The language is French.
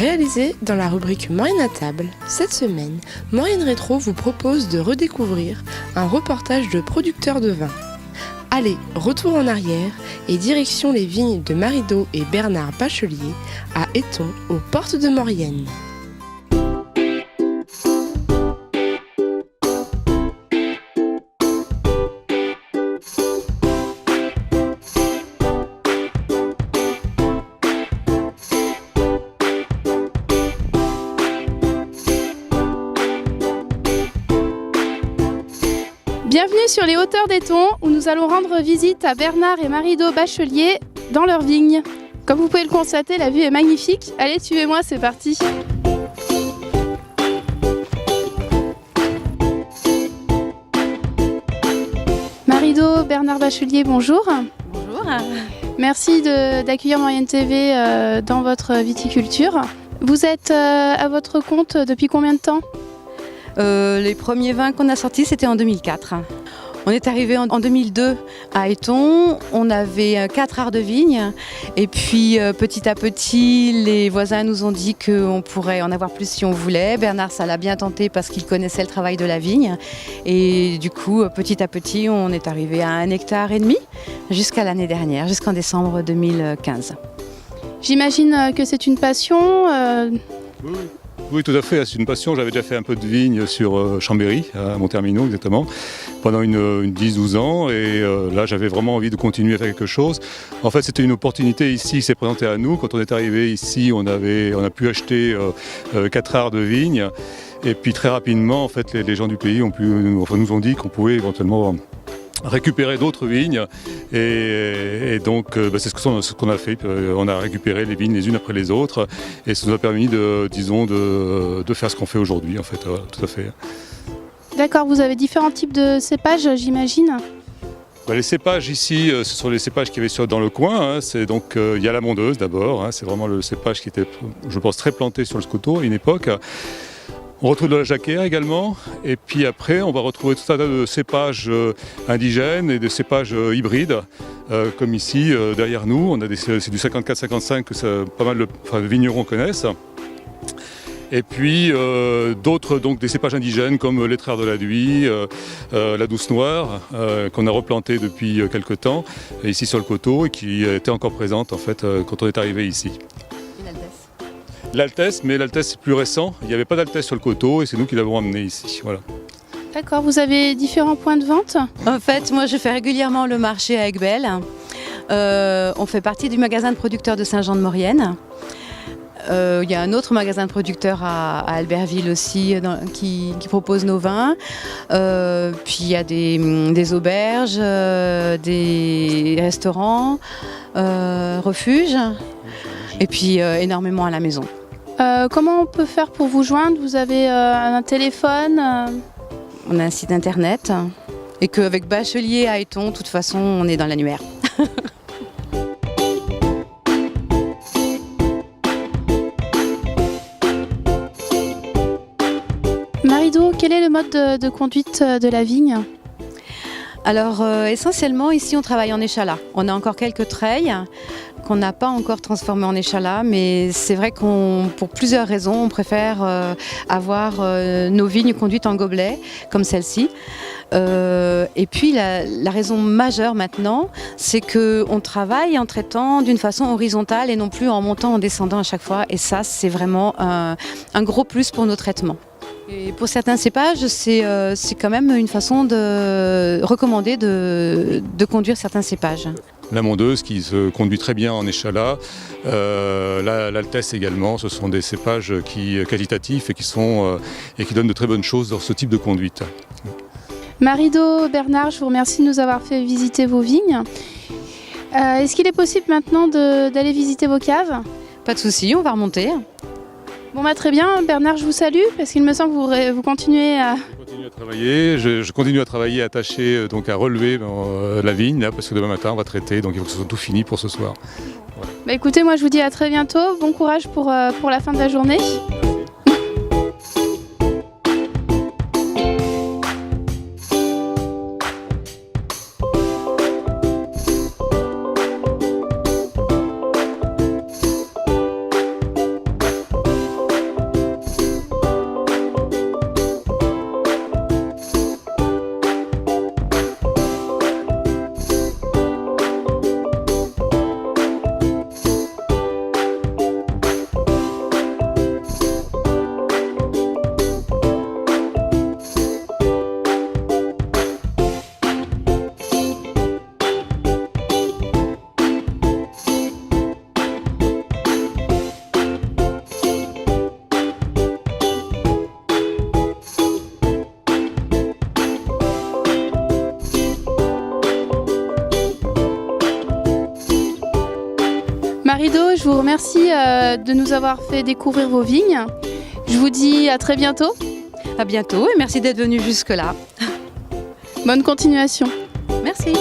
réalisé dans la rubrique Maureen à table. Cette semaine, Maureen Rétro vous propose de redécouvrir un reportage de producteurs de vin. Allez, retour en arrière et direction les vignes de Marido et Bernard Bachelier à Éton, aux portes de Maurienne. Bienvenue sur les hauteurs d'Éton où nous allons rendre visite à Bernard et Marido Bachelier dans leurs vignes. Comme vous pouvez le constater, la vue est magnifique. Allez, suivez-moi, c'est parti. Marido, Bernard Bachelier, bonjour. Bonjour. Merci d'accueillir Maurienne TV dans votre viticulture. Vous êtes à votre compte depuis combien de temps ? Les premiers vins qu'on a sortis, c'était en 2004. On est arrivé en 2002 à Éton, on avait 4 arts de vigne et puis petit à petit les voisins nous ont dit qu'on pourrait en avoir plus si on voulait. Bernard, ça l'a bien tenté parce qu'il connaissait le travail de la vigne et du coup petit à petit on est arrivé à 1,5 hectare jusqu'à l'année dernière, jusqu'en décembre 2015. J'imagine que c'est une passion. Oui, tout à fait, c'est une passion. J'avais déjà fait un peu de vigne sur Chambéry, à Montermino exactement, pendant une 10-12 ans. Et là, j'avais vraiment envie de continuer à faire quelque chose. En fait, c'était une opportunité ici qui s'est présentée à nous. Quand on est arrivé ici, on a pu acheter 4 arts de vigne. Et puis très rapidement, en fait, les gens du pays nous ont dit qu'on pouvait éventuellement récupérer d'autres vignes et donc c'est ce qu'on a fait. On a récupéré les vignes les unes après les autres et ça nous a permis de faire ce qu'on fait aujourd'hui en fait, tout à fait. D'accord, vous avez différents types de cépages, j'imagine. Les cépages ici, ce sont les cépages qu'il y avait dans le coin. C'est donc il y a la mondeuse d'abord, c'est vraiment le cépage qui était, je pense, très planté sur le Scoto à une époque. On retrouve de la jacquère également, et puis après on va retrouver tout un tas de cépages indigènes et de cépages hybrides, comme ici derrière nous. C'est du 54-55 que pas mal de vignerons connaissent. Et puis d'autres, donc des cépages indigènes comme l'étrère de la Duy, la douce noire, qu'on a replanté depuis quelques temps, ici sur le coteau, et qui était encore présente en fait quand on est arrivé ici. L'Altesse, mais l'Altesse c'est plus récent. Il n'y avait pas d'Altesse sur le coteau et c'est nous qui l'avons amené ici. Voilà. D'accord, vous avez différents points de vente ? En fait, moi je fais régulièrement le marché à Aiguebelle. On fait partie du magasin de producteurs de Saint-Jean-de-Maurienne. Il y a un autre magasin de producteurs à Albertville aussi qui propose nos vins. Puis il y a des auberges, des restaurants, refuges et puis énormément à la maison. Comment on peut faire pour vous joindre ? Vous avez un téléphone On a un site internet et qu'avec Bachelier à Éton, de toute façon, on est dans l'annuaire. Marido, quel est le mode de conduite de la vigne ? Alors essentiellement ici on travaille en échalas. On a encore quelques treilles qu'on n'a pas encore transformées en échalas, mais c'est vrai pour plusieurs raisons, on préfère avoir nos vignes conduites en gobelet, comme celle-ci. Et puis la raison majeure maintenant, c'est qu'on travaille en traitant d'une façon horizontale et non plus en montant, en descendant à chaque fois. Et ça, c'est vraiment un gros plus pour nos traitements. Et pour certains cépages, c'est quand même une façon de recommander de conduire certains cépages. La mondeuse qui se conduit très bien en échalas, l'Altesse également, ce sont des cépages qualitatifs et qui donnent de très bonnes choses dans ce type de conduite. Marido, Bernard, je vous remercie de nous avoir fait visiter vos vignes. Est-ce qu'il est possible maintenant d'aller visiter vos caves ? Pas de souci, on va remonter. Bon très bien, Bernard, je vous salue parce qu'il me semble que vous continuez à... Je continue à travailler attaché donc à relever la vigne là, parce que demain matin on va traiter, donc il faut que ce soit tout fini pour ce soir. Voilà. Écoutez, moi je vous dis à très bientôt, bon courage pour la fin de la journée. vous remercie de nous avoir fait découvrir vos vignes. Je vous dis à très bientôt. À bientôt et merci d'être venu jusque-là. Bonne continuation. Merci.